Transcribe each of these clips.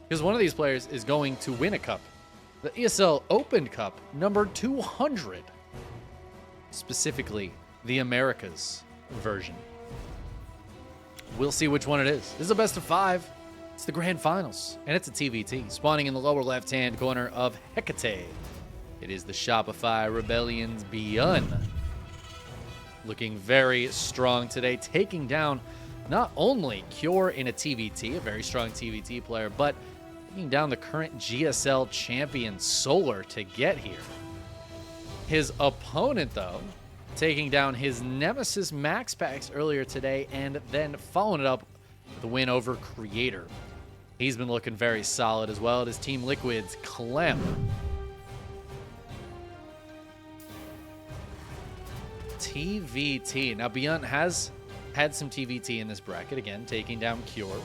Because one of these players is going to win a cup. The ESL Open Cup number 200. Specifically, the Americas version. We'll see which one it is. This is a best of 5. It's the grand finals, and it's a TvT, spawning in the lower left-hand corner of Hecate. It is the Shopify Rebellion's ByuN. Looking very strong today, taking down not only Cure in a TvT, a very strong TvT player, but taking down the current GSL champion Solar to get here. His opponent, though, taking down his nemesis Max Pax earlier today, and then following it up with a win over Creator. He's been looking very solid as well. It is Team Liquid's Clem. TvT. Now, ByuN has had some TvT in this bracket, again, taking down Cure.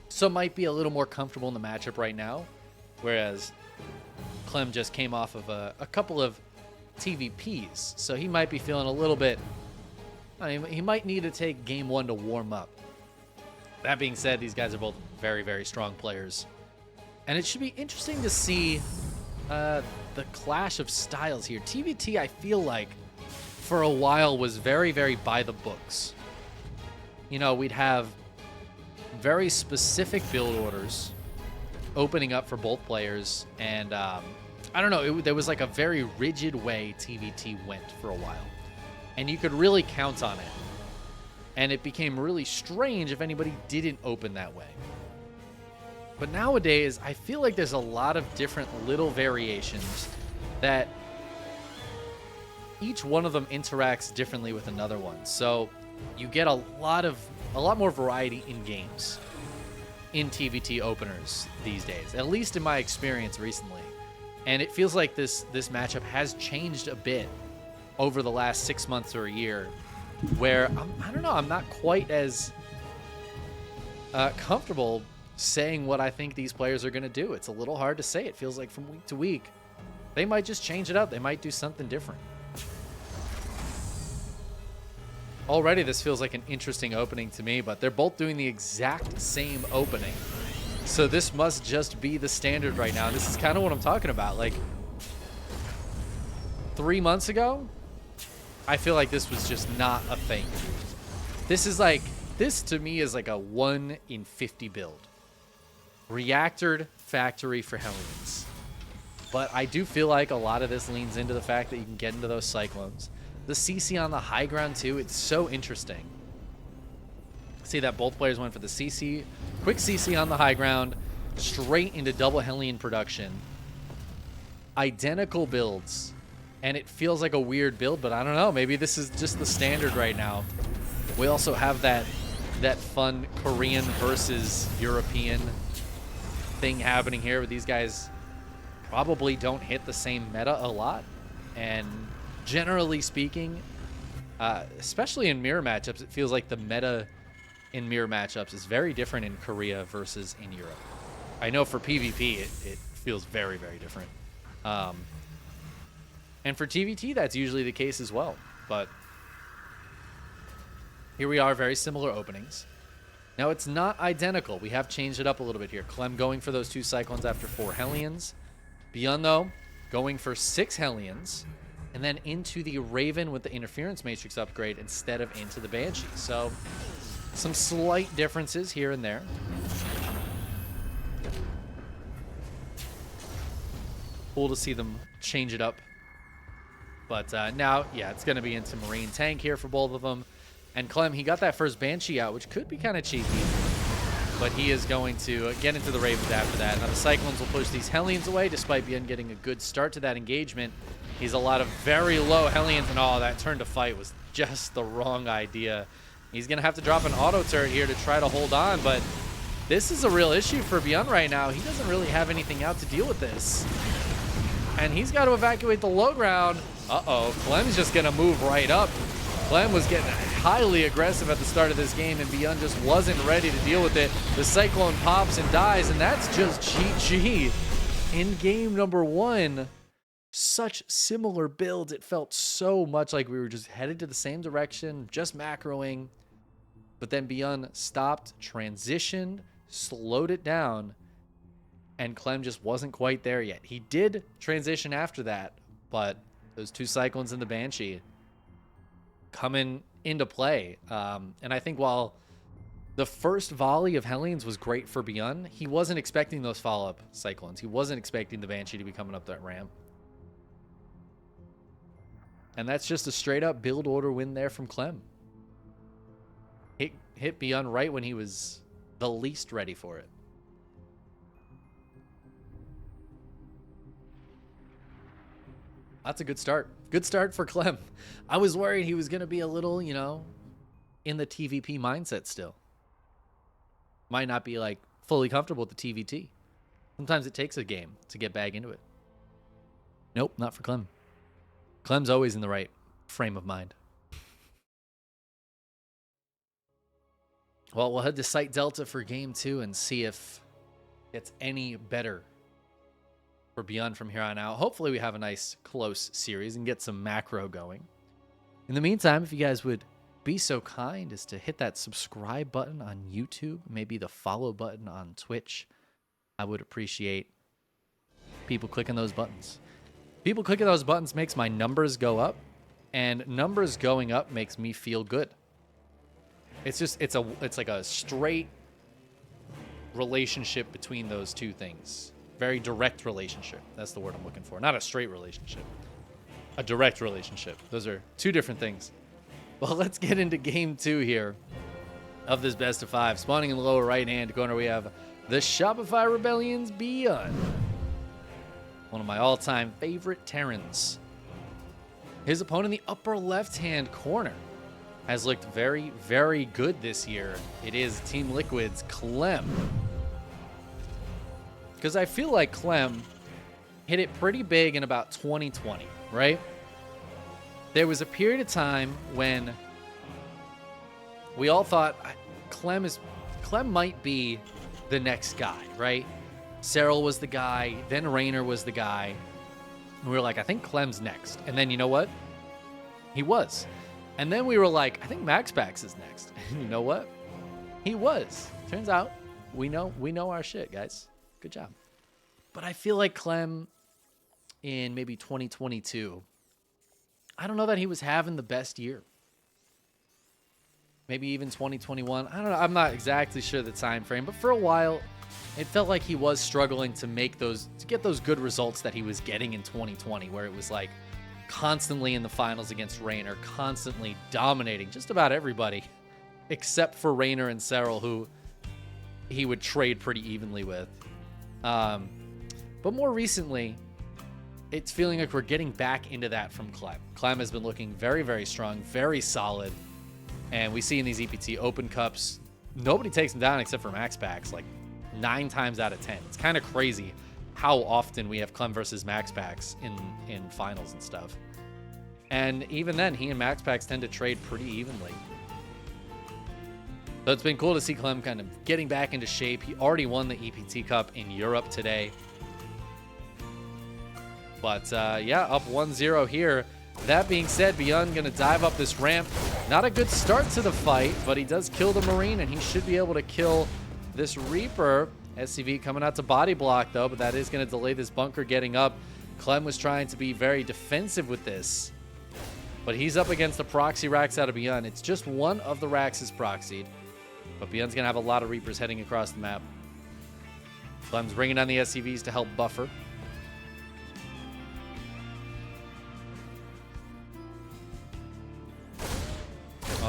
So might be a little more comfortable in the matchup right now, whereas Clem just came off of a couple of TVPs, so he might be feeling a little bit... I mean, he might need to take game 1 to warm up. That being said, these guys are both very, very strong players. And it should be interesting to see the clash of styles here. TvT, I feel like, for a while was very, very by the books. You know, we'd have very specific build orders opening up for both players. And I don't know, there was like a very rigid way TvT went for a while. And you could really count on it. And it became really strange if anybody didn't open that way. But nowadays, I feel like there's a lot of different little variations that each one of them interacts differently with another one. So you get a lot more variety in games in TvT openers these days, at least in my experience recently. And it feels like this matchup has changed a bit over the last 6 months or a year, where I don't know, I'm not quite as comfortable saying what I think these players are going to do. It's a little hard to say. It feels like from week to week, they might just change it up. They might do something different. Already, this feels like an interesting opening to me, but they're both doing the exact same opening. So this must just be the standard right now. This is kind of what I'm talking about. Like, 3 months ago, I feel like this was just not a thing. This to me is like a 1 in 50 build. Reactored factory for Hellions. But I do feel like a lot of this leans into the fact that you can get into those Cyclones. The CC on the high ground too, it's so interesting. See that both players went for the CC. Quick CC on the high ground, straight into double Hellion production. Identical builds. And it feels like a weird build, but I don't know. Maybe this is just the standard right now. We also have that fun Korean versus European thing happening here, where these guys probably don't hit the same meta a lot. And generally speaking, especially in mirror matchups, it feels like the meta in mirror matchups is very different in Korea versus in Europe. I know for PvP, it feels very, very different. And for TvT, that's usually the case as well. But here we are, very similar openings. Now, it's not identical. We have changed it up a little bit here. Clem going for those 2 Cyclones after 4 Hellions. ByuN, though, going for 6 Hellions. And then into the Raven with the Interference Matrix upgrade instead of into the Banshee. So, some slight differences here and there. Cool to see them change it up. But now, yeah, it's going to be into Marine Tank here for both of them. And Clem, he got that first Banshee out, which could be kind of cheeky. But he is going to get into the Ravens after that. Now the Cyclones will push these Hellions away, despite ByuN getting a good start to that engagement. He's a lot of very low Hellions, and oh, that turn to fight was just the wrong idea. He's going to have to drop an auto turret here to try to hold on, but this is a real issue for ByuN right now. He doesn't really have anything out to deal with this. And he's got to evacuate the low ground. Uh-oh, Clem's just going to move right up. Clem was getting highly aggressive at the start of this game, and ByuN just wasn't ready to deal with it. The Cyclone pops and dies, and that's just GG. In game number 1, such similar builds. It felt so much like we were just headed to the same direction, just macroing. But then ByuN stopped, transitioned, slowed it down, and Clem just wasn't quite there yet. He did transition after that, but those 2 Cyclones and the Banshee coming into play. And I think while the first volley of Hellions was great for ByuN, he wasn't expecting those follow-up Cyclones. He wasn't expecting the Banshee to be coming up that ramp. And that's just a straight-up build order win there from Clem. Hit ByuN right when he was the least ready for it. That's a good start. Good start for Clem. I was worried he was going to be a little, you know, in the TvP mindset still. Might not be, like, fully comfortable with the TvT. Sometimes it takes a game to get back into it. Nope, not for Clem. Clem's always in the right frame of mind. Well, we'll head to Site Delta for Game 2 and see if it's any better for ByuN from here on out. Hopefully we have a nice close series and get some macro going. In the meantime, if you guys would be so kind as to hit that subscribe button on YouTube, maybe the follow button on Twitch, I would appreciate people clicking those buttons. People clicking those buttons makes my numbers go up, and numbers going up makes me feel good. It's like a straight relationship between those two things. Very direct relationship. That's the word I'm looking for. Not a straight relationship. A direct relationship. Those are two different things. Well, let's get into Game 2 here of this best of 5. Spawning in the lower right-hand corner, we have the Shopify Rebellion's ByuN. One of my all-time favorite Terrans. His opponent in the upper left-hand corner has looked very, very good this year. It is Team Liquid's Clem. Because I feel like Clem hit it pretty big in about 2020, right? There was a period of time when we all thought Clem might be the next guy, right? Cyril was the guy, then Raynor was the guy. And we were like, I think Clem's next. And then you know what? He was. And then we were like, I think MaxPax is next. And you know what? He was. Turns out we know our shit, guys. Good job. But I feel like Clem in maybe 2022, I don't know that he was having the best year. Maybe even 2021. I don't know. I'm not exactly sure the time frame, but for a while, it felt like he was struggling to get those good results that he was getting in 2020, where it was like constantly in the finals against Raynor, constantly dominating just about everybody, except for Raynor and Cyril, who he would trade pretty evenly with. But more recently, it's feeling like we're getting back into that from Clem. Clem has been looking very, very strong, very solid. And we see in these EPT Open Cups, nobody takes him down except for MaxPax, like 9 times out of 10. It's kind of crazy how often we have Clem versus MaxPax in finals and stuff. And even then, he and MaxPax tend to trade pretty evenly. So it's been cool to see Clem kind of getting back into shape. He already won the EPT Cup in Europe today. But yeah, up 1-0 here. That being said, ByuN going to dive up this ramp. Not a good start to the fight, but he does kill the Marine, and he should be able to kill this Reaper. SCV coming out to body block, though, but that is going to delay this bunker getting up. Clem was trying to be very defensive with this, but he's up against the proxy racks out of ByuN. It's just one of the racks is proxied, but ByuN's going to have a lot of Reapers heading across the map. Clem's bringing down the SCVs to help buffer.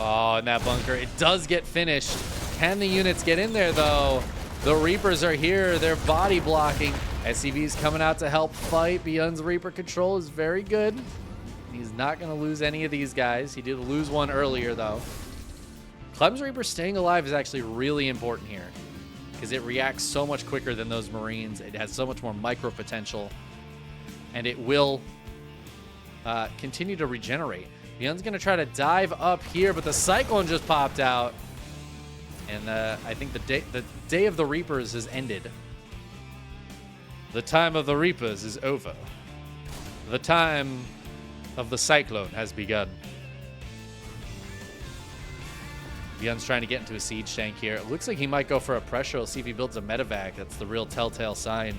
Oh, and that bunker, it does get finished. Can the units get in there, though? The Reapers are here. They're body blocking. SCV's coming out to help fight. ByuN's Reaper control is very good. He's not going to lose any of these guys. He did lose one earlier, though. Clem's Reaper staying alive is actually really important here because it reacts so much quicker than those Marines. It has so much more micro potential, and it will continue to regenerate. ByuN's going to try to dive up here, but the Cyclone just popped out. And I think the day of the Reapers has ended. The time of the Reapers is over. The time of the Cyclone has begun. ByuN's trying to get into a siege tank here. It looks like he might go for a pressure. We'll see if he builds a medevac. That's the real telltale sign.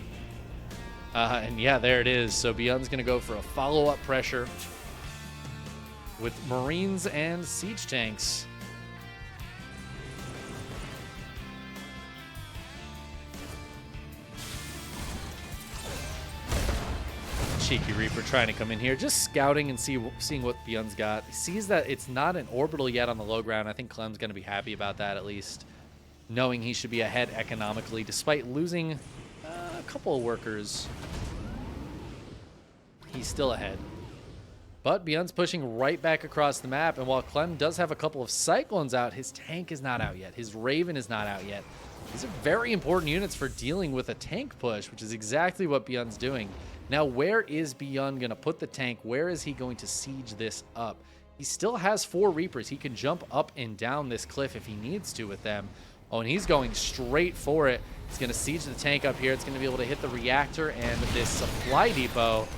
And yeah, there it is. So ByuN's going to go for a follow-up pressure with Marines and siege tanks. Cheeky Reaper trying to come in here, just scouting and seeing what ByuN's got. He sees that it's not an orbital yet on the low ground. I think Clem's going to be happy about that, at least, knowing he should be ahead economically, despite losing a couple of workers. He's still ahead. But ByuN's pushing right back across the map, and while Clem does have a couple of Cyclones out, his tank is not out yet. His Raven is not out yet. These are very important units for dealing with a tank push, which is exactly what ByuN's doing. Now, where is ByuN going to put the tank? Where is he going to siege this up? He still has 4 Reapers. He can jump up and down this cliff if he needs to with them. Oh, and he's going straight for it. He's going to siege the tank up here. It's going to be able to hit the reactor and this supply depot.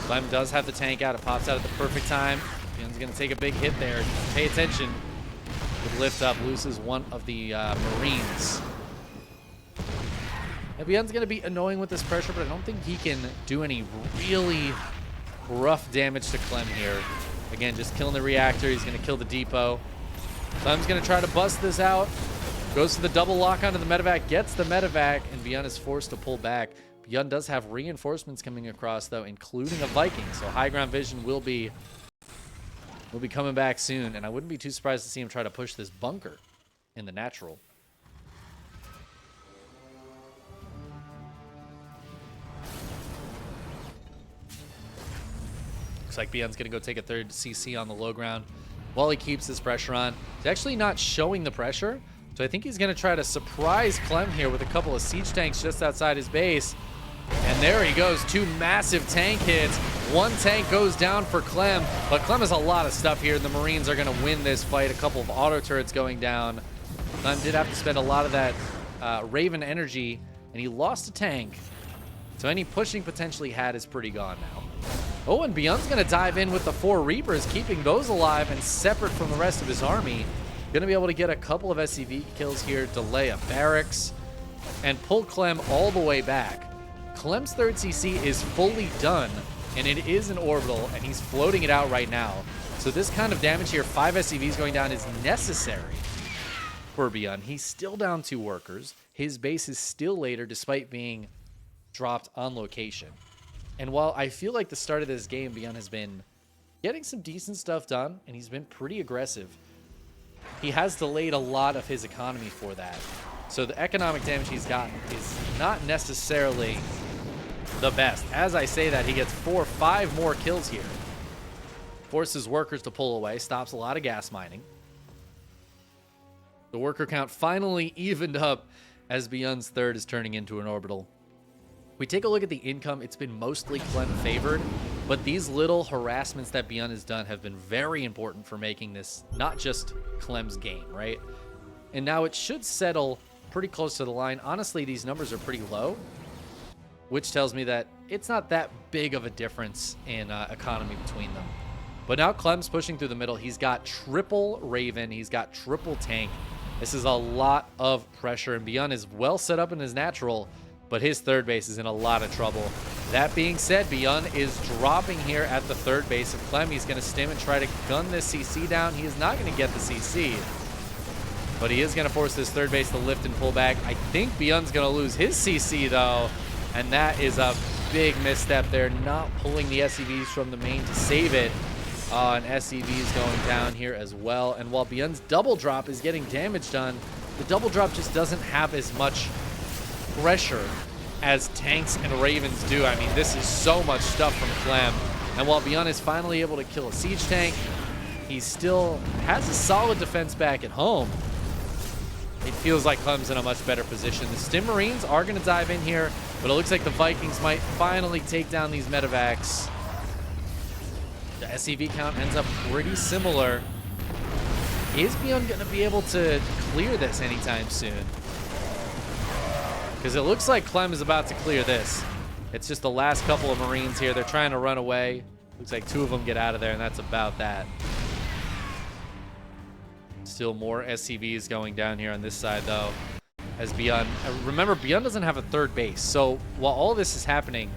Clem does have the tank out. It pops out at the perfect time. ByuN's going to take a big hit there. Pay attention. With lift up, loses one of the Marines. ByuN's going to be annoying with this pressure, but I don't think he can do any really rough damage to Clem here. Again, just killing the reactor. He's going to kill the depot. Clem's going to try to bust this out. Goes for the double lock onto the medevac, gets the medevac, and ByuN is forced to pull back. ByuN does have reinforcements coming across, though, including a Viking, so high ground vision will be coming back soon, and I wouldn't be too surprised to see him try to push this bunker in the natural. Looks like ByuN's going to go take a third CC on the low ground while he keeps his pressure on. He's actually not showing the pressure, so I think he's going to try to surprise Clem here with a couple of siege tanks just outside his base. And there he goes, 2 massive tank hits. 1 tank goes down for Clem, but Clem has a lot of stuff here. The Marines are going to win this fight. A couple of auto turrets going down. Clem did have to spend a lot of that Raven energy, and he lost a tank. So any pushing potentially had is pretty gone now. Oh, and ByuN's going to dive in with the 4 Reapers, keeping those alive and separate from the rest of his army. Going to be able to get a couple of SCV kills here, delay a barracks, and pull Clem all the way back. Clem's 3rd CC is fully done, and it is an orbital, and he's floating it out right now. So this kind of damage here, 5 SCVs going down, is necessary for ByuN. He's still down 2 workers. His base is still later, despite being dropped on location. And while I feel like the start of this game, ByuN has been getting some decent stuff done, and he's been pretty aggressive, he has delayed a lot of his economy for that. So the economic damage he's gotten is not necessarily the best. As I say that, he gets 4 or 5 more kills here. Forces workers to pull away, stops a lot of gas mining. The worker count finally evened up as ByuN's 3rd is turning into an orbital. We take a look at the income, it's been mostly Clem favored, but these little harassments that ByuN has done have been very important for making this not just Clem's game, right? And now it should settle pretty close to the line. Honestly, these numbers are pretty low, which tells me that it's not that big of a difference in economy between them. But now Clem's pushing through the middle. He's got triple Raven. He's got triple tank. This is a lot of pressure, and ByuN is well set up in his natural, but his 3rd base is in a lot of trouble. That being said, ByuN is dropping here at the 3rd base of Clem. He's going to stim and try to gun this CC down. He is not going to get the CC, but he is going to force this 3rd base to lift and pull back. I think ByuN's going to lose his CC, though, and that is a big misstep there, not pulling the SCVs from the main to save it. And SCVs going down here as well. And while ByuN's double drop is getting damage done, the double drop just doesn't have as much pressure as tanks and Ravens do. I mean, this is so much stuff from Clem. And while ByuN is finally able to kill a siege tank, he still has a solid defense back at home. It feels like Clem's in a much better position. The Stim Marines are going to dive in here, but it looks like the Vikings might finally take down these medevacs. The SCV count ends up pretty similar. Is ByuN going to be able to clear this anytime soon? Because it looks like Clem is about to clear this. It's just the last couple of Marines here. They're trying to run away. Looks like 2 of them get out of there, and that's about that. Still more SCVs going down here on this side, though. As ByuN, remember, ByuN doesn't have a third base. So while all this is happening,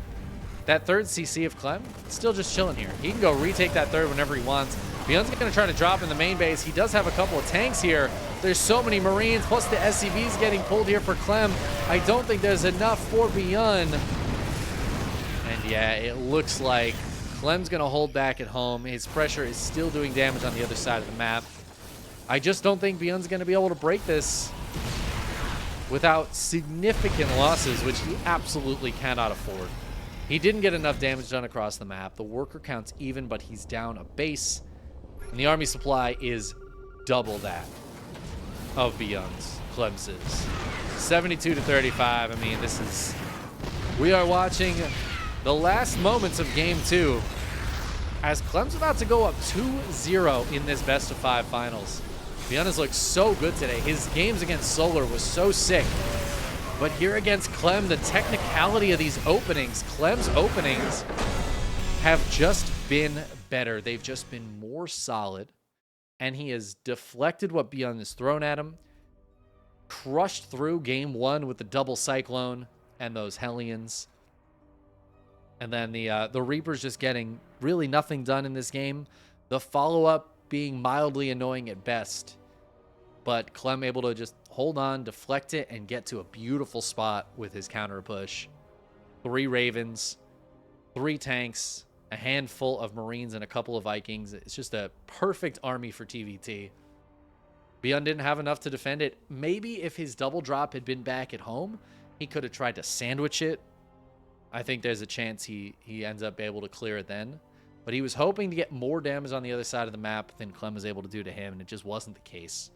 that third CC of Clem, still just chilling here. He can go retake that third whenever he wants. ByuN's going to try to drop in the main base. He does have a couple of tanks here. There's so many Marines, plus the SCVs getting pulled here for Clem. I don't think there's enough for ByuN. And yeah, it looks like Clem's going to hold back at home. His pressure is still doing damage on the other side of the map. I just don't think ByuN's going to be able to break this without significant losses, which he absolutely cannot afford. He didn't get enough damage done across the map. The worker count's even, but he's down a base. And the army supply is double that of ByuN's. Clem's is 72 to 35. I mean, this is... We are watching the last moments of Game 2 as Clem's about to go up 2-0 in this best-of-5 finals. ByuN has looked so good today. His games against Solar was so sick. But here against Clem, the technicality of these openings, Clem's openings have just been better. They've just been more solid. And he has deflected what ByuN has thrown at him. Crushed through game 1 with the double Cyclone and those Hellions. And then the Reaper's just getting really nothing done in this game. The follow-up being mildly annoying at best. But Clem able to just hold on, deflect it, and get to a beautiful spot with his counter push. 3 Ravens, 3 tanks, a handful of Marines, and a couple of Vikings. It's just a perfect army for TvT. ByuN didn't have enough to defend it. Maybe if his double drop had been back at home, he could have tried to sandwich it. I think there's a chance he ends up able to clear it then. But he was hoping to get more damage on the other side of the map than Clem was able to do to him, and it just wasn't the case.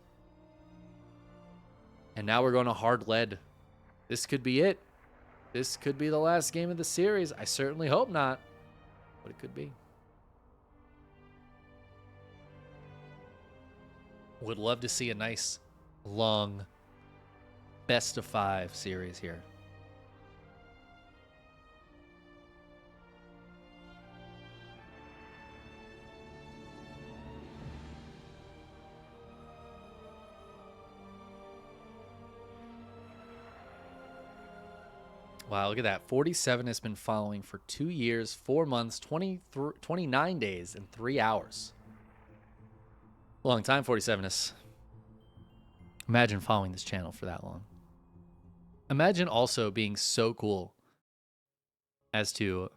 And now we're going to hard lead. This could be it. This could be the last game of the series. I certainly hope not, but it could be. Would love to see a nice, long, best-of-5 series here. Wow, look at that. 47 has been following for 2 years, 4 months, 29 days, and 3 hours. Long time, 47 is. Imagine following this channel for that long. Imagine also being so cool as to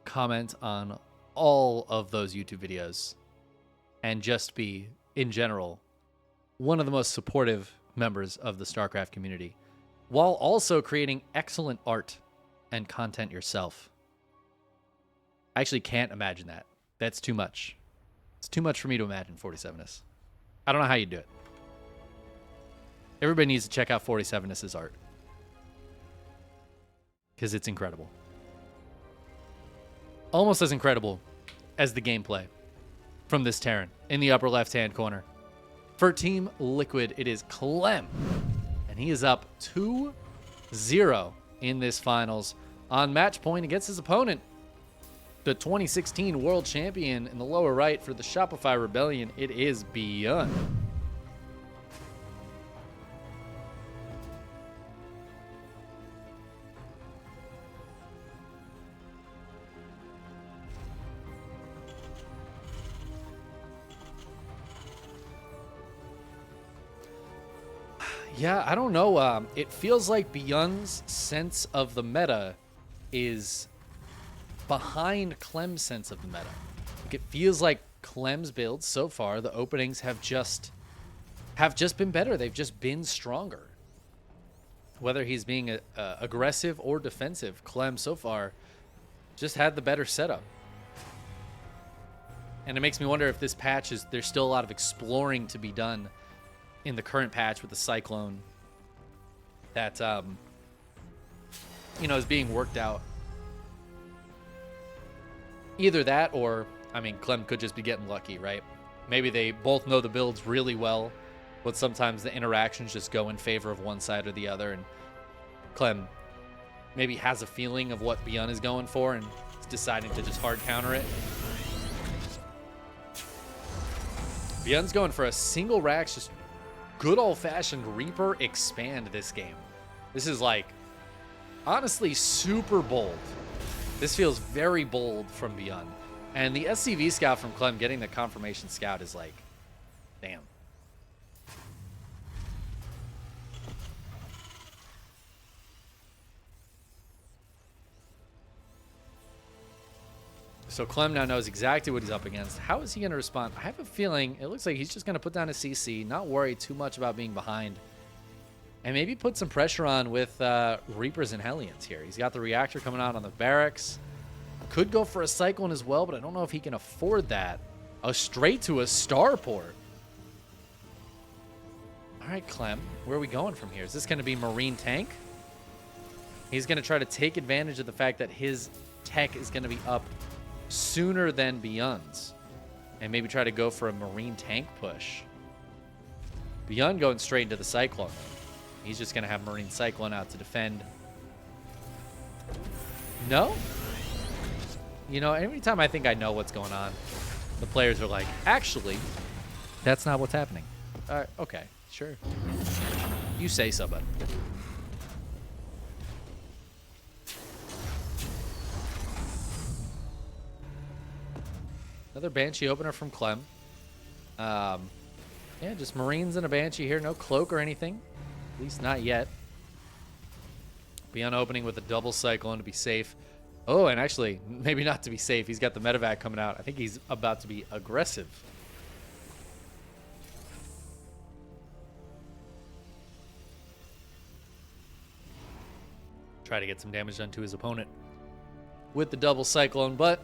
comment on all of those YouTube videos and just be, in general, one of the most supportive members of the StarCraft community, while also creating excellent art and content yourself. I actually can't imagine that. That's too much. It's too much for me to imagine, 47ness. I don't know how you do it. Everybody needs to check out 47ness's art, because it's incredible. Almost as incredible as the gameplay from this Terran in the upper left-hand corner. For Team Liquid, it is Clem. And he is up 2-0 in this finals on match point against his opponent, the 2016 world champion in the lower right for the Shopify Rebellion. It is ByuN. Yeah, I don't know. It feels like ByuN's sense of the meta is behind Clem's sense of the meta. Like, it feels like Clem's builds so far, the openings have just been better. They've just been stronger. Whether he's being aggressive or defensive, Clem so far just had the better setup. And it makes me wonder if this patch there's still a lot of exploring to be done in the current patch with the Cyclone that, is being worked out. Either that or, I mean, Clem could just be getting lucky, right? Maybe they both know the builds really well, but sometimes the interactions just go in favor of one side or the other, and Clem maybe has a feeling of what ByuN is going for and is deciding to just hard counter it. ByuN's going for a single racks, just good old-fashioned Reaper expand this game. This is like, honestly, super bold. This feels very bold from ByuN. And the SCV scout from Clem getting the confirmation scout is like, damn. So Clem now knows exactly what he's up against. How is he going to respond? I have a feeling it looks like he's just going to put down a CC, not worry too much about being behind, and maybe put some pressure on with Reapers and Hellions here. He's got the reactor coming out on the barracks. Could go for a Cyclone as well, but I don't know if he can afford that. Straight to a starport. All right, Clem, where are we going from here? Is this going to be Marine Tank? He's going to try to take advantage of the fact that his tech is going to be up sooner than ByuN's, and maybe try to go for a Marine Tank push. ByuN going straight into the Cyclone. He's just going to have Marine Cyclone out to defend. No? You know, every time I think I know what's going on, the players are like, actually, that's not what's happening. Okay, sure. You say so, bud. Another Banshee opener from Clem. Yeah, just Marines and a Banshee here. No cloak or anything. At least not yet. ByuN opening with a double Cyclone to be safe. Oh, and actually, maybe not to be safe. He's got the medevac coming out. I think he's about to be aggressive. Try to get some damage done to his opponent with the double Cyclone, but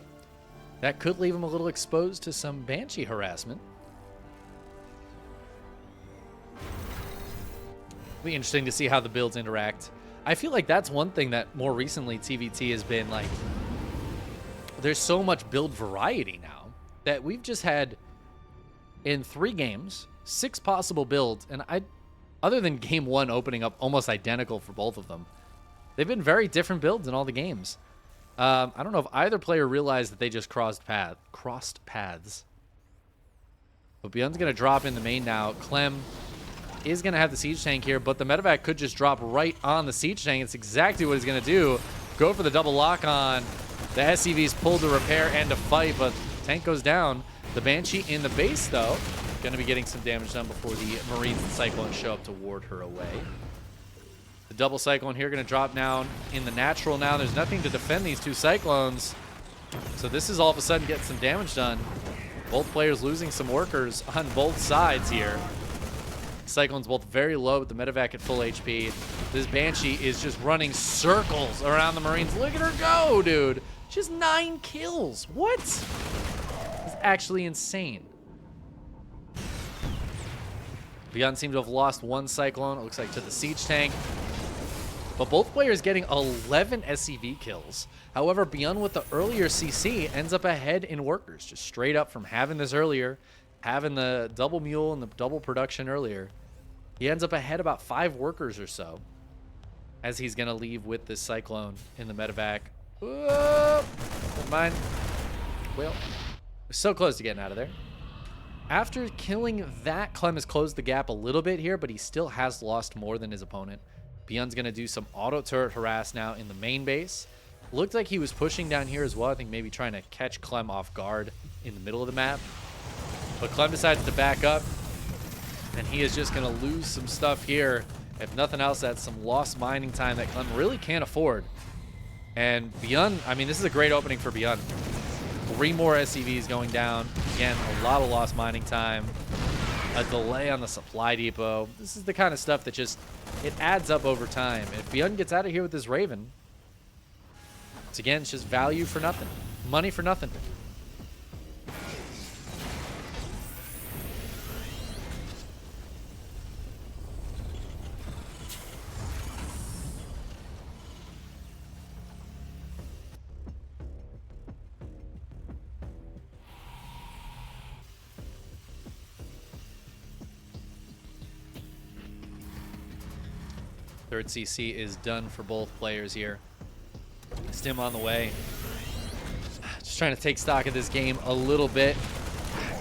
that could leave him a little exposed to some Banshee harassment. It'll be interesting to see how the builds interact. I feel like that's one thing that more recently TvT has been like, there's so much build variety now that we've just had in 3 games, 6 possible builds, and other than game 1 opening up almost identical for both of them, they've been very different builds in all the games. I don't know if either player realized that they just crossed paths. But ByuN's going to drop in the main now. Clem is going to have the siege tank here, but the medevac could just drop right on the siege tank. It's exactly what he's going to do. Go for the double lock on. The SCV's pulled to repair and to fight, but tank goes down. The Banshee in the base, though, going to be getting some damage done before the Marines and Cyclone show up to ward her away. The double Cyclone here going to drop down in the natural now. There's nothing to defend these 2 Cyclones. So this is all of a sudden getting some damage done. Both players losing some workers on both sides here. Cyclone's both very low with the medevac at full HP. This Banshee is just running circles around the Marines. Look at her go, dude. Just 9 kills. What? It's actually insane. ByuN seems to have lost 1 Cyclone, it looks like, to the siege tank. But both players getting 11 SCV kills. However, ByuN with the earlier CC ends up ahead in workers, just straight up from having this earlier, having the double mule and the double production earlier. He ends up ahead about 5 workers or so, as he's going to leave with this Cyclone in the medevac. Whoa! Never mind. Well, we're so close to getting out of there. After killing that, Clem has closed the gap a little bit here, but he still has lost more than his opponent. ByuN's going to do some auto turret harass now in the main base. Looked like he was pushing down here as well. I think maybe trying to catch Clem off guard in the middle of the map. But Clem decides to back up, and he is just going to lose some stuff here. If nothing else, that's some lost mining time that Clem really can't afford. And ByuN, I mean, this is a great opening for ByuN. 3 more SCVs going down. Again, a lot of lost mining time. A delay on the supply depot. This is the kind of stuff that just, it adds up over time. If ByuN gets out of here with this Raven, it's again, it's just value for nothing. Money for nothing. Third CC is done for both players here. Stim on the way. Just trying to take stock of this game a little bit.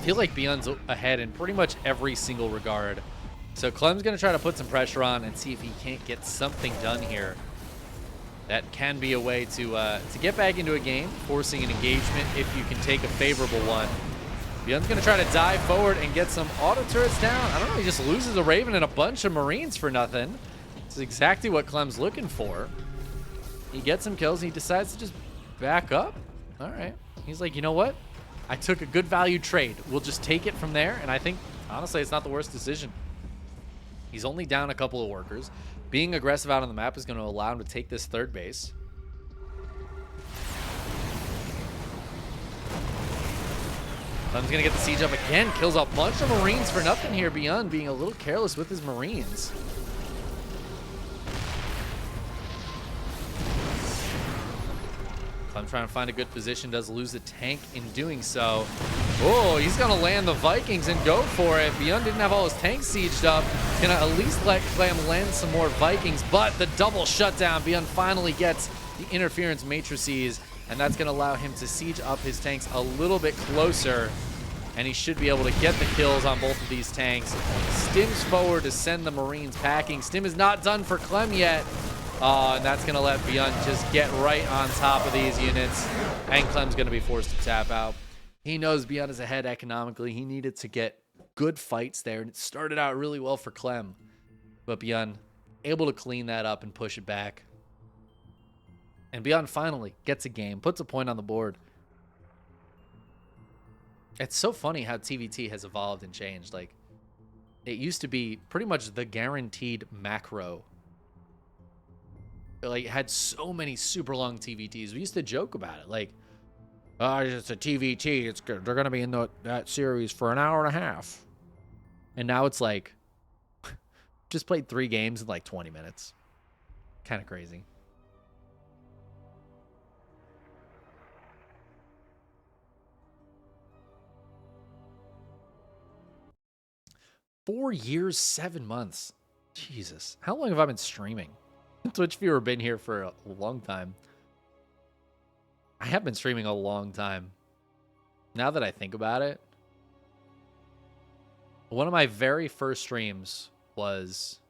feel like ByuN's ahead in pretty much every single regard. So Clem's going to try to put some pressure on and see if he can't get something done here. That can be a way to get back into a game, forcing an engagement if you can take a favorable one. ByuN's going to try to dive forward and get some auto turrets down. I don't know, he just loses a Raven and a bunch of Marines for nothing. It's exactly what Clem's looking for. He gets some kills and he decides to just back up. All right. He's like, you know what? I took a good value trade. We'll just take it from there. And I think, honestly, it's not the worst decision. He's only down a couple of workers. Being aggressive out on the map is going to allow him to take this third base. Clem's going to get the siege up again. Kills a bunch of Marines for nothing here. ByuN being a little careless with his Marines. I'm trying to find a good position. Does lose a tank in doing so. Oh, he's going to land the Vikings and go for it. ByuN didn't have all his tanks sieged up. He's going to at least let Clem land some more Vikings, but the double shutdown. ByuN finally gets the interference matrices, and that's going to allow him to siege up his tanks a little bit closer, and he should be able to get the kills on both of these tanks. Stims forward to send the Marines packing. Stim is not done for Clem yet. And that's going to let ByuN just get right on top of these units. And Clem's going to be forced to tap out. He knows ByuN is ahead economically. He needed to get good fights there. And it started out really well for Clem. But ByuN able to clean that up and push it back. And ByuN finally gets a game. Puts a point on the board. It's so funny how TvT has evolved and changed. Like, it used to be pretty much the guaranteed macro. Like, it had so many super long TvTs. We used to joke about it. Like, oh, it's a TvT. It's good. They're going to be in that series for an hour and a half. And now it's like, just played 3 games in like 20 minutes. Kind of crazy. Four years, 7 months. Jesus. How long have I been streaming? Twitch viewer been here for a long time. I have been streaming a long time. Now that I think about it, one of my very first streams was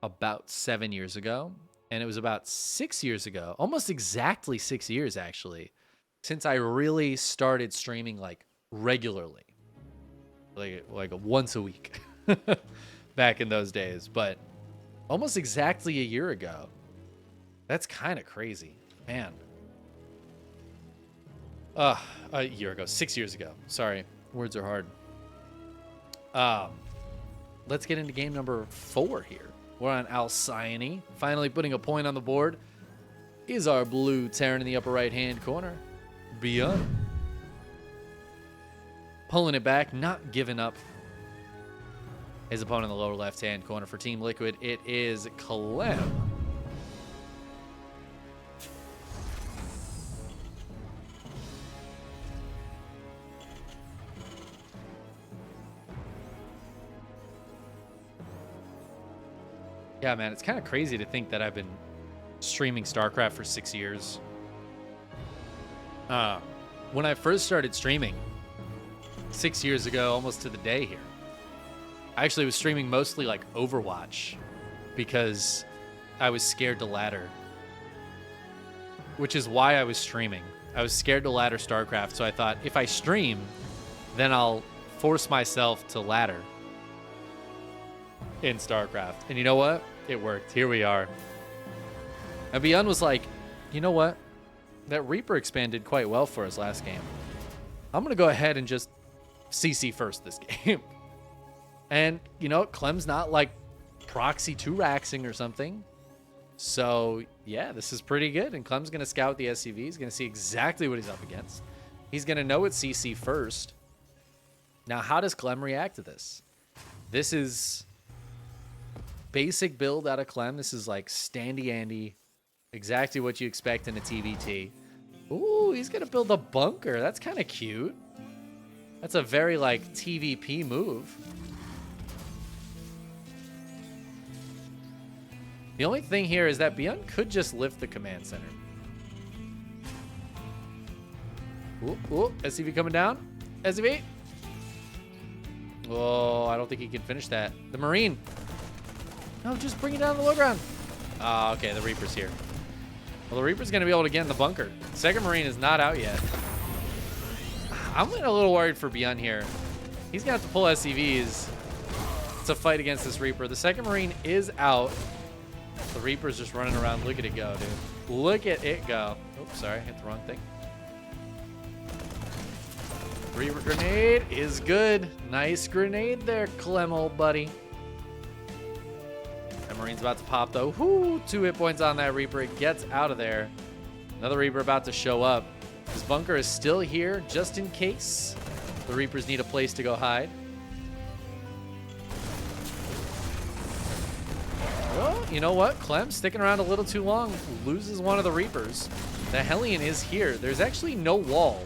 about 7 years ago. And it was about 6 years ago, almost exactly 6 years actually, since I really started streaming like regularly. Like once a week back in those days. But almost exactly a year ago. That's kind of crazy, man. A year ago, 6 years ago. Sorry, words are hard. Let's get into game number 4 here. We're on Alcyone. Finally putting a point on the board is our blue Terran in the upper right-hand corner. ByuN. Pulling it back, not giving up. His opponent in the lower left-hand corner for Team Liquid, it is Clem. Yeah, man, it's kind of crazy to think that I've been streaming StarCraft for 6 years. When I first started streaming 6 years ago, almost to the day here, I actually was streaming mostly like Overwatch because I was scared to ladder, which is why I was streaming. I was scared to ladder StarCraft, so I thought if I stream, then I'll force myself to ladder in StarCraft. And you know what? It worked. Here we are. And ByuN was like, you know what? That Reaper expanded quite well for us last game. I'm going to go ahead and just CC first this game. And, you know, Clem's not like proxy 2-raxing or something. So, yeah, this is pretty good. And Clem's going to scout the SCV. He's going to see exactly what he's up against. He's going to know it's CC first. Now, how does Clem react to this? This is basic build out of Clem. This is like standy Andy. Exactly what you expect in a TvT. Ooh, he's going to build a bunker. That's kind of cute. That's a very, like, TVP move. The only thing here is that ByuN could just lift the command center. Ooh, SCV coming down. SCV. Oh, I don't think he can finish that. The Marine. No, just bring it down to the low ground. Oh, okay, the Reaper's here. Well, the Reaper's going to be able to get in the bunker. Second Marine is not out yet. I'm a little worried for ByuN here. He's going to have to pull SCVs to fight against this Reaper. The second Marine is out. The Reaper's just running around. Look at it go, dude. Look at it go. Oops, sorry. Hit the wrong thing. Reaper grenade is good. Nice grenade there, Clem, old buddy. That Marine's about to pop, though. Whoo, 2 hit points on that Reaper. It gets out of there. Another Reaper about to show up. This bunker is still here, just in case the Reapers need a place to go hide. Well, you know what? Clem sticking around a little too long, loses one of the Reapers. The Hellion is here. There's actually no wall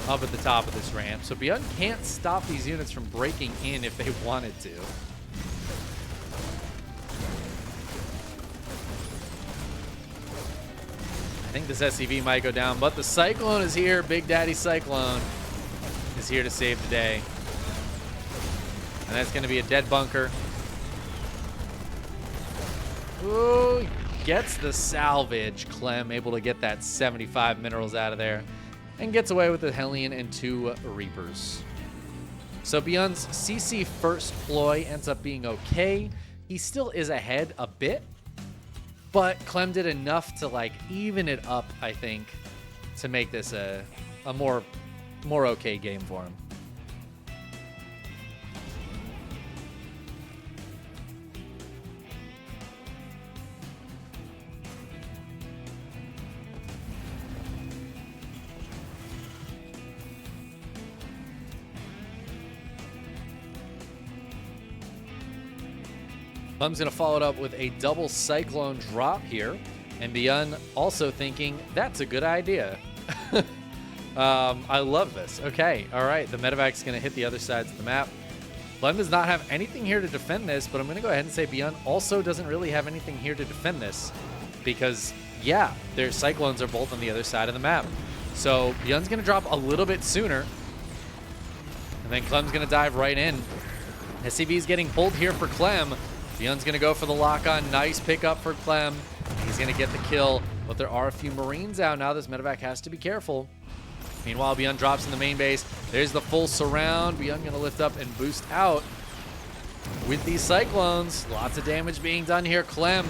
up at the top of this ramp, so ByuN can't stop these units from breaking in if they wanted to. I think this SCV might go down, but the Cyclone is here. Big Daddy Cyclone is here to save the day. And that's going to be a dead bunker. Ooh, gets the salvage. Clem able to get that 75 minerals out of there and gets away with the Hellion and 2 Reapers. So ByuN's CC first ploy ends up being okay. He still is ahead a bit, but Clem did enough to like even it up, I think, to make this a more okay game for him. Clem's going to follow it up with a double Cyclone drop here. And ByuN also thinking, that's a good idea. I love this. Okay, all right. The Medevac's going to hit the other sides of the map. Clem does not have anything here to defend this, but I'm going to go ahead and say ByuN also doesn't really have anything here to defend this. Because, yeah, their Cyclones are both on the other side of the map. So ByuN's going to drop a little bit sooner. And then Clem's going to dive right in. SCV's getting pulled here for Clem. ByuN's going to go for the lock-on. Nice pickup for Clem. He's going to get the kill, but there are a few Marines out now. This medevac has to be careful. Meanwhile, ByuN drops in the main base. There's the full surround. ByuN going to lift up and boost out with these Cyclones. Lots of damage being done here. Clem.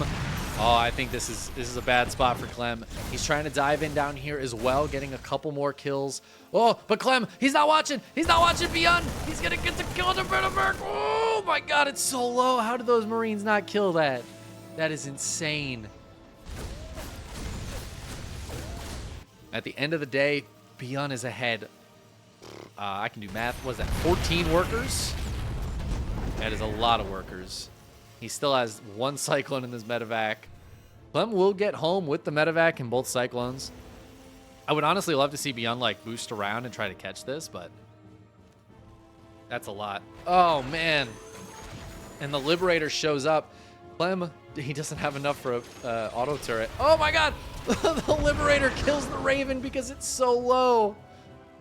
Oh, I think this is a bad spot for Clem. He's trying to dive in down here as well, getting a couple more kills. Oh, but Clem, he's not watching. He's not watching ByuN. He's going to get the kill on the medevac. Oh, my God, it's so low. How did those Marines not kill that? That is insane. At the end of the day, ByuN is ahead. I can do math. What is that, 14 workers? That is a lot of workers. He still has 1 Cyclone in this medevac. Clem will get home with the medevac and both Cyclones. I would honestly love to see ByuN like boost around and try to catch this, but that's a lot. Oh, man. And the Liberator shows up. Clem, he doesn't have enough for a auto turret. Oh, my God. The Liberator kills the Raven because it's so low.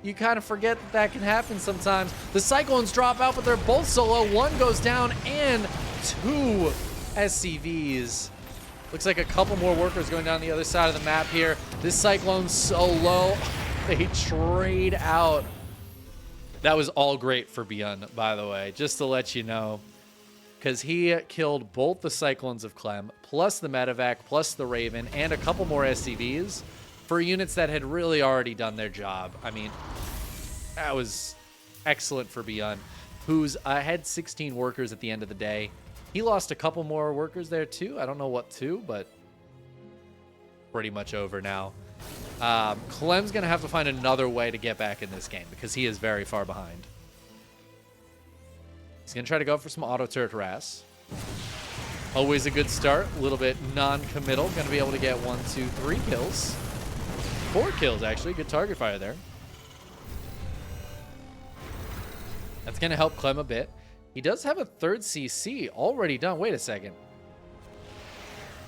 You kind of forget that that can happen sometimes. The Cyclones drop out, but they're both so low. 1 goes down and 2 SCVs. Looks like a couple more workers going down the other side of the map here. This Cyclone's so low. They trade out. That was all great for ByuN, by the way, just to let you know. Because he killed both the Cyclones of Clem, plus the medevac, plus the Raven, and a couple more SCVs for units that had really already done their job. I mean, that was excellent for ByuN, who's had 16 workers at the end of the day. He lost a couple more workers there too. I don't know what to, but pretty much over now. Clem's going to have to find another way to get back in this game because he is very far behind. He's going to try to go for some auto turret harass. Always a good start. A little bit non-committal. Going to be able to get 1, 2, 3 kills. 4 kills, actually. Good target fire there. That's going to help Clem a bit. He does have a 3rd CC already done. Wait a second.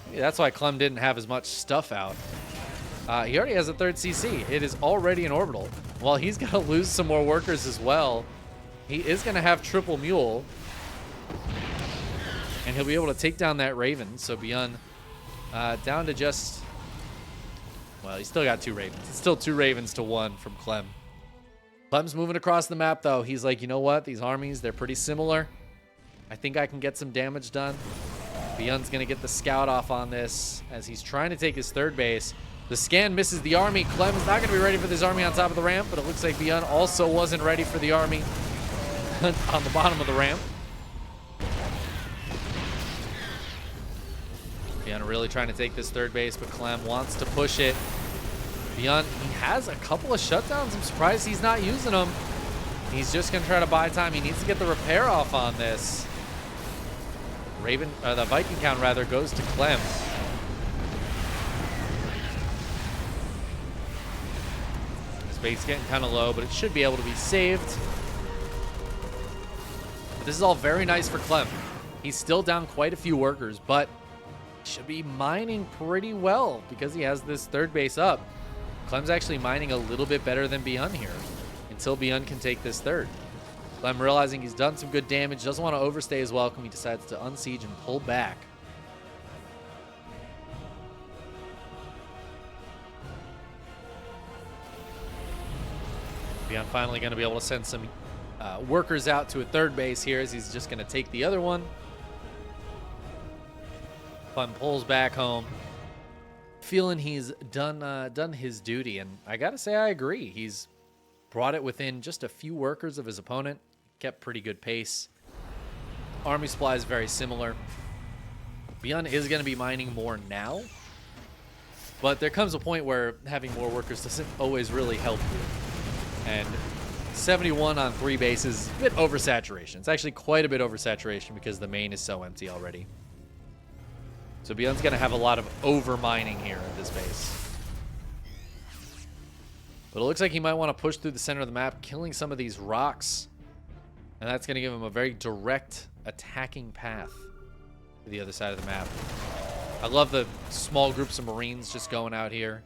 Maybe that's why Clem didn't have as much stuff out. He already has a 3rd CC. It is already in orbital. Well, he's going to lose some more workers as well. He is going to have triple mule. And he'll be able to take down that Raven. So ByuN down to just... Well, he's still got 2 Ravens. It's still 2 Ravens to 1 from Clem. Clem's moving across the map, though. He's like, you know what? These armies, they're pretty similar. I think I can get some damage done. ByuN's going to get the scout off on this as he's trying to take his 3rd base. The scan misses the army. Clem is not going to be ready for this army on top of the ramp, but it looks like ByuN also wasn't ready for the army on the bottom of the ramp. ByuN really trying to take this 3rd base, but Clem wants to push it. ByuN, he has a couple of shutdowns. I'm surprised he's not using them. He's just going to try to buy time. He needs to get the repair off on this. The Viking count, rather, goes to Clem. His base getting kind of low, but it should be able to be saved. But this is all very nice for Clem. He's still down quite a few workers, but should be mining pretty well because he has this 3rd base up. Clem's actually mining a little bit better than ByuN here until ByuN can take this 3rd. Clem realizing he's done some good damage, doesn't want to overstay his welcome. He decides to unsiege and pull back. ByuN finally going to be able to send some workers out to a 3rd base here as he's just going to take the other one. Clem pulls back home, feeling he's done his duty, and I gotta say I agree. He's brought it within just a few workers of his opponent, kept pretty good pace. Army supply is very similar. ByuN is going to be mining more now, but there comes a point where having more workers doesn't always really help you. And 71 on 3 bases is a bit oversaturation. It's actually quite a bit oversaturation because the main is so empty already. So ByuN's going to have a lot of over-mining here at this base. But it looks like he might want to push through the center of the map, killing some of these rocks. And that's going to give him a very direct attacking path to the other side of the map. I love the small groups of Marines just going out here,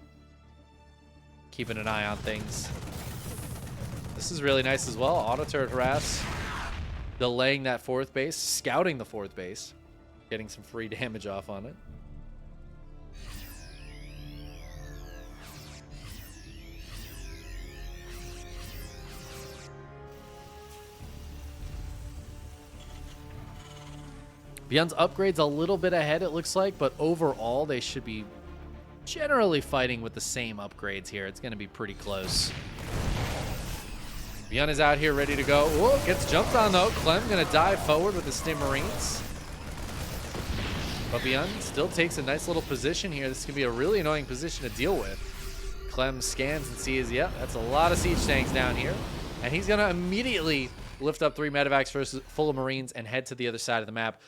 keeping an eye on things. This is really nice as well. Auto turret harass, delaying that 4th base, scouting the 4th base. Getting some free damage off on it. ByuN's upgrades a little bit ahead, it looks like, but overall they should be generally fighting with the same upgrades here. It's going to be pretty close. ByuN is out here ready to go. Whoa, gets jumped on though. Clem going to dive forward with the Stim Marines. But ByuN still takes a nice little position here. This is going to be a really annoying position to deal with. Clem scans and sees, yep, that's a lot of siege tanks down here. And he's going to immediately lift up 3 medevacs full of Marines and head to the other side of the map.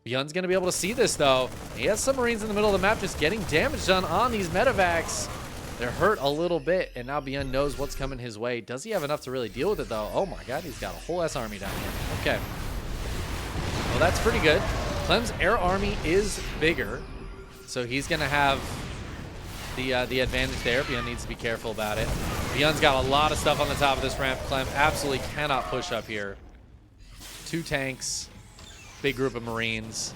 ByuN's going to be able to see this, though. He has some Marines in the middle of the map just getting damage done on these medevacs. They're hurt a little bit, and now ByuN knows what's coming his way. Does he have enough to really deal with it, though? Oh, my God, he's got a whole ass army down here. Okay. Well, that's pretty good. Clem's air army is bigger, so he's going to have the advantage there. ByuN needs to be careful about it. ByuN's got a lot of stuff on the top of this ramp. Clem absolutely cannot push up here. 2 tanks, big group of Marines.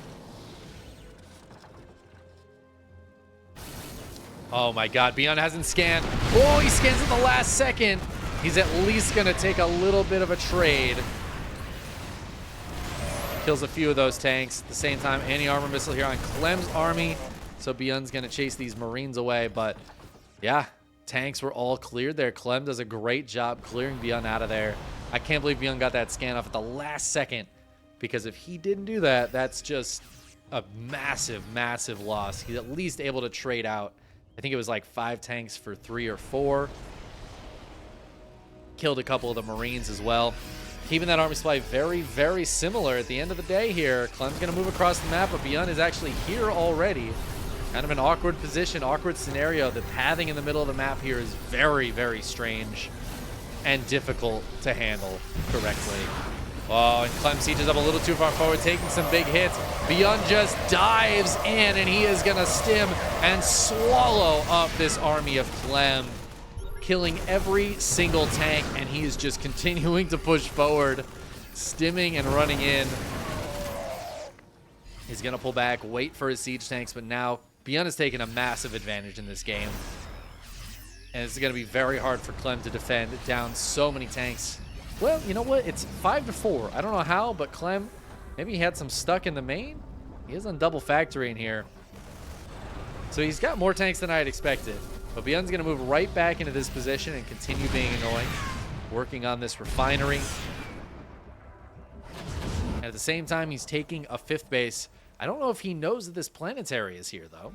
Oh my God, ByuN hasn't scanned. Oh, he scans at the last second. He's at least going to take a little bit of a trade. Kills a few of those tanks. At the same time, anti-armor missile here on Clem's army. So ByuN's going to chase these Marines away. But yeah, tanks were all cleared there. Clem does a great job clearing ByuN out of there. I can't believe ByuN got that scan off at the last second, because if he didn't do that, that's just a massive, massive loss. He's at least able to trade out. I think it was like 5 tanks for 3 or 4. Killed a couple of the Marines as well. Keeping that army supply very, very similar at the end of the day here. Clem's going to move across the map, but ByuN is actually here already. Kind of an awkward position, awkward scenario. The pathing in the middle of the map here is very, very strange and difficult to handle correctly. Oh, and Clem sieges up a little too far forward, taking some big hits. ByuN just dives in, and he is going to stim and swallow up this army of Clem. killing every single tank, and he is just continuing to push forward, stimming and running in. He's going to pull back, wait for his siege tanks, but now ByuN has taken a massive advantage in this game. And it's going to be very hard for Clem to defend down so many tanks. Well, you know what? It's 5-4. I don't know how, but Clem, maybe he had some stuck in the main. He is on double factory in here. So he's got more tanks than I had expected. But ByuN's going to move right back into this position and continue being annoying. Working on this refinery. And at the same time, he's taking a 5th base. I don't know if he knows that this planetary is here, though.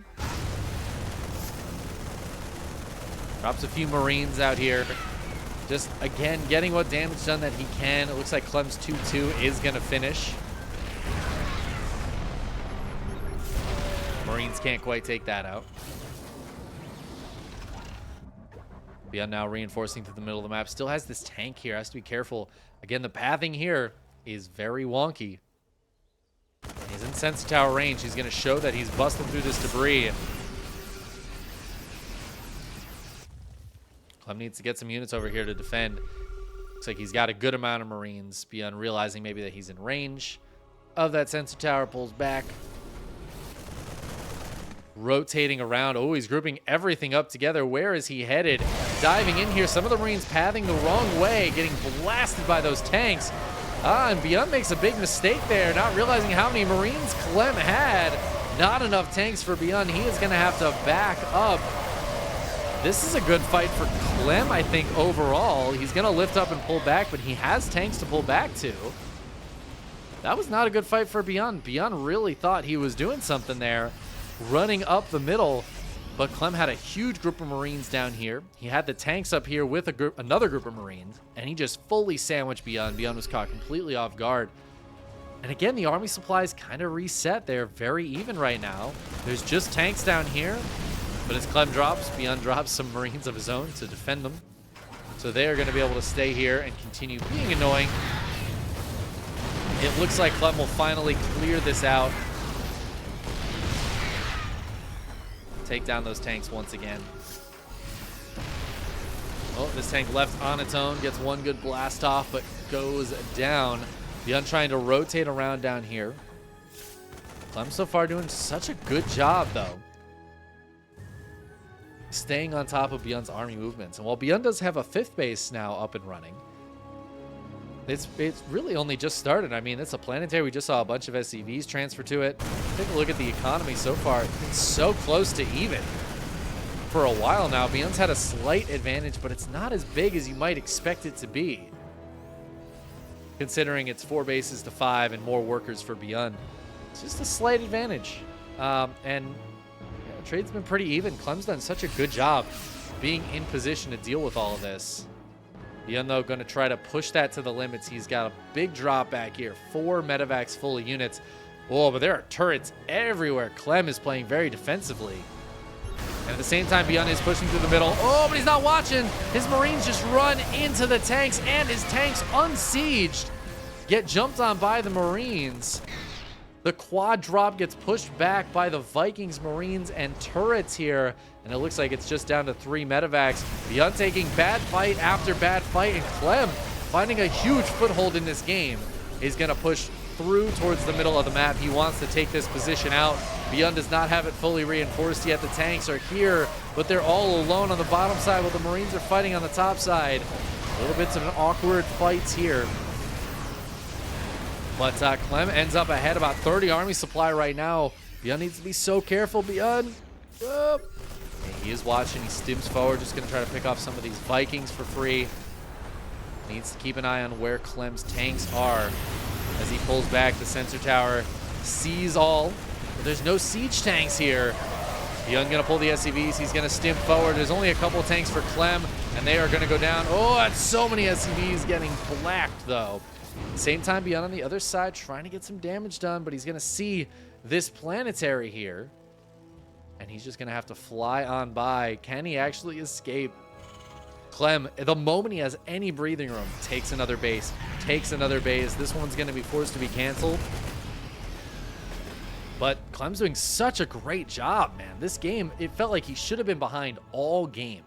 Drops a few Marines out here. Just, again, getting what damage done that he can. It looks like Clem's 2-2 is going to finish. Marines can't quite take that out. ByuN now reinforcing through the middle of the map. Still has this tank here. Has to be careful. Again, the pathing here is very wonky. He's in sensor tower range. He's going to show that he's busting through this debris. Clem needs to get some units over here to defend. Looks like he's got a good amount of Marines. ByuN realizing maybe that he's in range of that sensor tower, pulls back. Rotating around. Oh, he's grouping everything up together. Where is he headed? Diving in here. Some of the Marines pathing the wrong way, getting blasted by those tanks. And ByuN makes a big mistake there, not realizing how many Marines Clem had. Not enough tanks for ByuN. He is going to have to back up. This is a good fight for Clem, I think, overall. He's going to lift up and pull back, but he has tanks to pull back to. That was not a good fight for ByuN. ByuN really thought he was doing something there, running up the middle, but Clem had a huge group of Marines down here. He had the tanks up here with another group of Marines, and he just fully sandwiched ByuN. ByuN was caught completely off guard. And again, the army supplies kind of reset. They're very even right now. There's just tanks down here, but as Clem drops, ByuN drops some Marines of his own to defend them. So they are going to be able to stay here and continue being annoying. It looks like Clem will finally clear this out. Take down those tanks once again. Oh, this tank left on its own, gets one good blast off, but goes down. ByuN trying to rotate around down here. Clem so far doing such a good job, though, staying on top of ByuN's army movements. And while ByuN does have a 5th base now up and running, it's really only just started. I mean, it's a planetary. We just saw a bunch of SCVs transfer to it. Take a look at the economy so far. It's so close to even for a while now. ByuN's had a slight advantage, but it's not as big as you might expect it to be, considering it's 4 bases to 5 and more workers for ByuN. It's just a slight advantage. Trade's been pretty even. Clem's done such a good job being in position to deal with all of this. ByuN, though, going to try to push that to the limits. He's got a big drop back here. 4 medevacs full of units. Oh, but there are turrets everywhere. Clem is playing very defensively. And at the same time, ByuN is pushing through the middle. Oh, but he's not watching. His Marines just run into the tanks, and his tanks unsieged get jumped on by the Marines. The quad drop gets pushed back by the Vikings, Marines, and turrets here. And it looks like it's just down to 3 medevacs. ByuN taking bad fight after bad fight, and Clem finding a huge foothold in this game. He's going to push through towards the middle of the map. He wants to take this position out. ByuN does not have it fully reinforced yet. The tanks are here, but they're all alone on the bottom side while the Marines are fighting on the top side. Little bits of an awkward fights here. But Clem ends up ahead about 30 army supply right now. ByuN needs to be so careful. ByuN. He is watching. He stims forward. Just going to try to pick off some of these Vikings for free. Needs to keep an eye on where Clem's tanks are as he pulls back. The sensor tower sees all. But there's no siege tanks here. ByuN going to pull the SCVs. He's going to stim forward. There's only a couple of tanks for Clem, and they are going to go down. Oh, that's so many SCVs getting blacked, though. Same time, ByuN on the other side trying to get some damage done, but he's going to see this planetary here, and he's just going to have to fly on by. Can he actually escape? Clem, the moment he has any breathing room, takes another base, takes another base. This one's going to be forced to be canceled. But Clem's doing such a great job, man. This game, it felt like he should have been behind all game.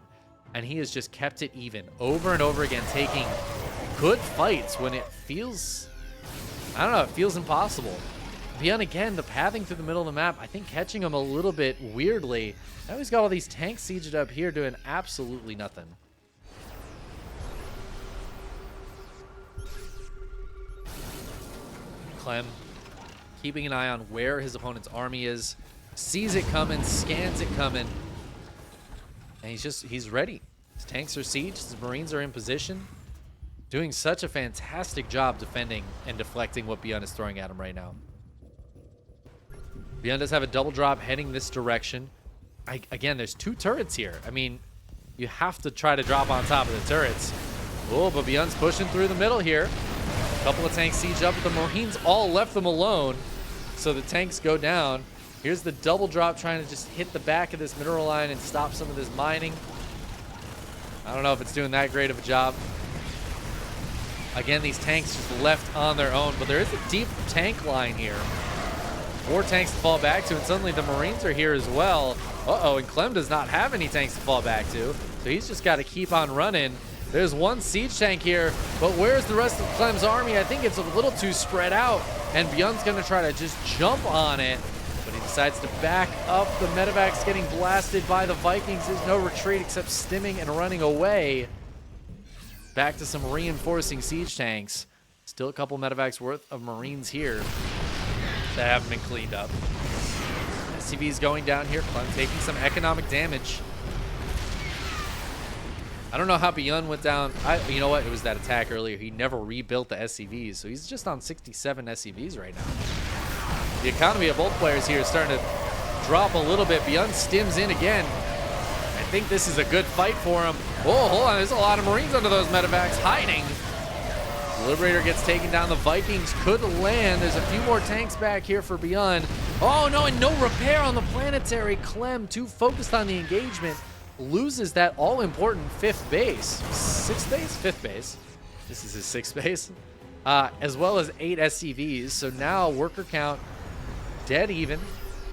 And he has just kept it even over and over again, taking good fights when it feels, I don't know, it feels impossible. ByuN again, the pathing through the middle of the map, I think catching him a little bit weirdly. Now he's got all these tanks sieged up here doing absolutely nothing. Clem keeping an eye on where his opponent's army is, sees it coming, scans it coming, and he's ready. His tanks are sieged, his Marines are in position, doing such a fantastic job defending and deflecting what ByuN is throwing at him right now. ByuN does have a double drop heading this direction. Again, there's 2 turrets here. I mean, you have to try to drop on top of the turrets. Oh, but ByuN's pushing through the middle here. A couple of tanks siege up, but the Marines all left them alone. So the tanks go down. Here's the double drop trying to just hit the back of this mineral line and stop some of this mining. I don't know if it's doing that great of a job. Again, these tanks just left on their own, but there is a deep tank line here. 4 tanks to fall back to, and suddenly the Marines are here as well. Uh-oh, and Clem does not have any tanks to fall back to, so he's just got to keep on running. There's 1 siege tank here, but where's the rest of Clem's army? I think it's a little too spread out, and ByuN's going to try to just jump on it, but he decides to back up. The medevac's getting blasted by the Vikings. There's no retreat except stimming and running away. Back to some reinforcing siege tanks. Still a couple medevacs worth of Marines here that haven't been cleaned up. SCV's going down here. Clem taking some economic damage. I don't know how ByuN went down. You know what? It was that attack earlier. He never rebuilt the SCVs, so he's just on 67 SCVs right now. The economy of both players here is starting to drop a little bit. ByuN stims in again. I think this is a good fight for him. Oh, hold on. There's a lot of Marines under those medevacs hiding. The Liberator gets taken down. The Vikings could land. There's a few more tanks back here for ByuN. Oh, no, and no repair on the planetary. Clem, too focused on the engagement, loses that all-important 5th base. 6th base? 5th base. This is his 6th base. As well as 8 SCVs. So now worker count dead even.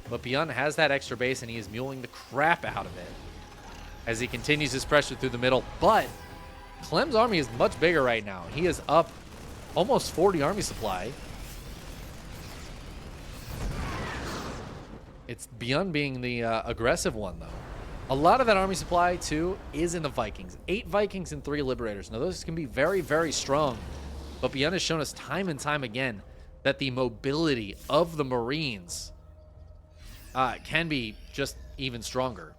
But ByuN has that extra base, and he is muling the crap out of it as he continues his pressure through the middle. But Clem's army is much bigger right now. He is up almost 40 army supply. It's ByuN being the aggressive one, though. A lot of that army supply, too, is in the Vikings. 8 Vikings and 3 Liberators. Now, those can be very, very strong. But ByuN has shown us time and time again that the mobility of the Marines can be just even stronger.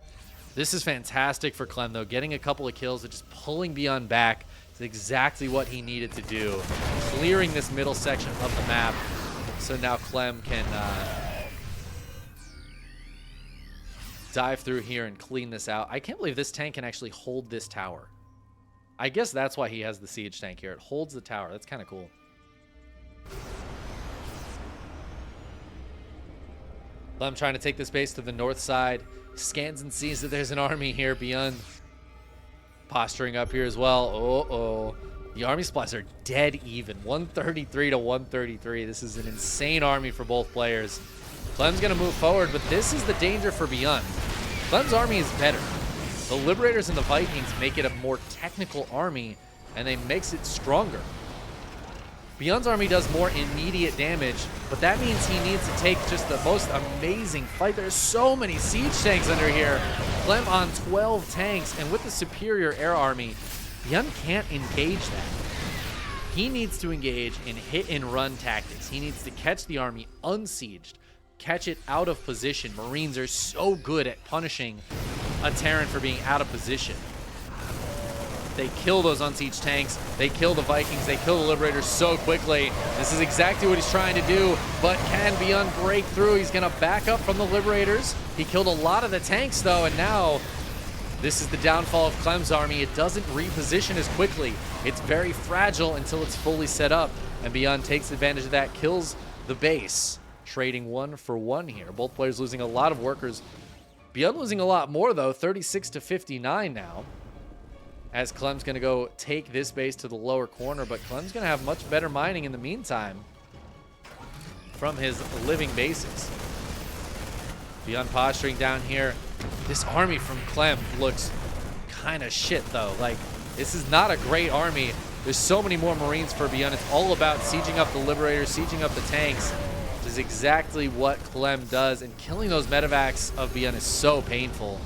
This is fantastic for Clem, though. Getting a couple of kills and just pulling ByuN back is exactly what he needed to do. Clearing this middle section of the map. So now Clem can dive through here and clean this out. I can't believe this tank can actually hold this tower. I guess that's why he has the siege tank here. It holds the tower. That's kind of cool. Clem trying to take this base to the north side. Scans and sees that there's an army here. ByuN posturing up here as well. Uh-oh. The army supplies are dead even. 133 to 133. This is an insane army for both players. Clem's going to move forward, but this is the danger for ByuN. Clem's army is better. The Liberators and the Vikings make it a more technical army, and they makes it stronger. ByuN's army does more immediate damage, but that means he needs to take just the most amazing fight. There's so many siege tanks under here. Clem on 12 tanks, and with the superior air army, ByuN can't engage that. He needs to engage in hit-and-run tactics. He needs to catch the army unsieged, catch it out of position. Marines are so good at punishing a Terran for being out of position. They kill those unsieged tanks. They kill the Vikings. They kill the Liberators so quickly. This is exactly what he's trying to do, but can ByuN break through? He's going to back up from the Liberators. He killed a lot of the tanks, though, and now this is the downfall of Clem's army. It doesn't reposition as quickly. It's very fragile until it's fully set up, and ByuN takes advantage of that, kills the base, trading 1 for 1 here. Both players losing a lot of workers. ByuN losing a lot more, though, 36 to 59 now, as Clem's going to go take this base to the lower corner, but Clem's going to have much better mining in the meantime from his living bases. ByuN posturing down here. This army from Clem looks kind of shit, though. Like, this is not a great army. There's so many more Marines for ByuN. It's all about sieging up the Liberators, sieging up the tanks, which is exactly what Clem does. And killing those medevacs of ByuN is so painful.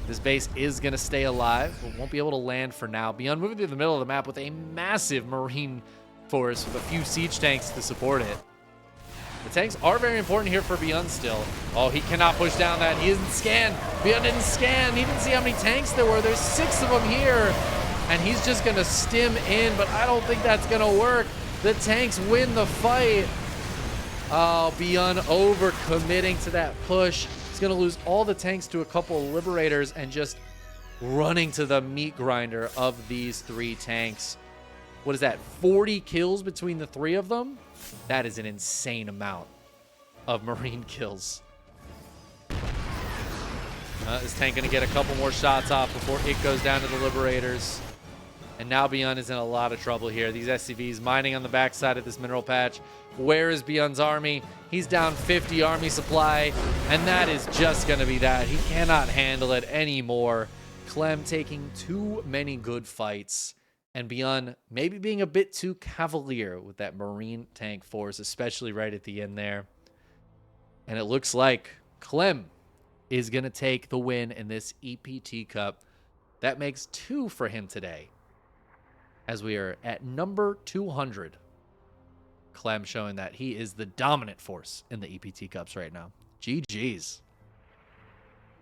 This base is going to stay alive, but won't be able to land for now. ByuN moving through the middle of the map with a massive Marine force with a few siege tanks to support it. The tanks are very important here for ByuN still. Oh, he cannot push down that. He isn't scanned. ByuN didn't scan. He didn't see how many tanks there were. There's 6 of them here. And he's just going to stim in, but I don't think that's going to work. The tanks win the fight. Oh, ByuN overcommitting to that push. He's going to lose all the tanks to a couple of Liberators and just running to the meat grinder of these 3 tanks. What is that, 40 kills between the 3 of them? That is an insane amount of Marine kills. This tank going to get a couple more shots off before it goes down to the Liberators. And now ByuN is in a lot of trouble here. These SCVs mining on the backside of this mineral patch. Where is ByuN's army? He's down 50 army supply, and that is just going to be that. He cannot handle it anymore. Clem taking too many good fights. And ByuN maybe being a bit too cavalier with that Marine tank force, especially right at the end there. And it looks like Clem is going to take the win in this EPT Cup. That makes 2 for him today, as we are at number 200. Clem showing that he is the dominant force in the EPT Cups right now. GG's.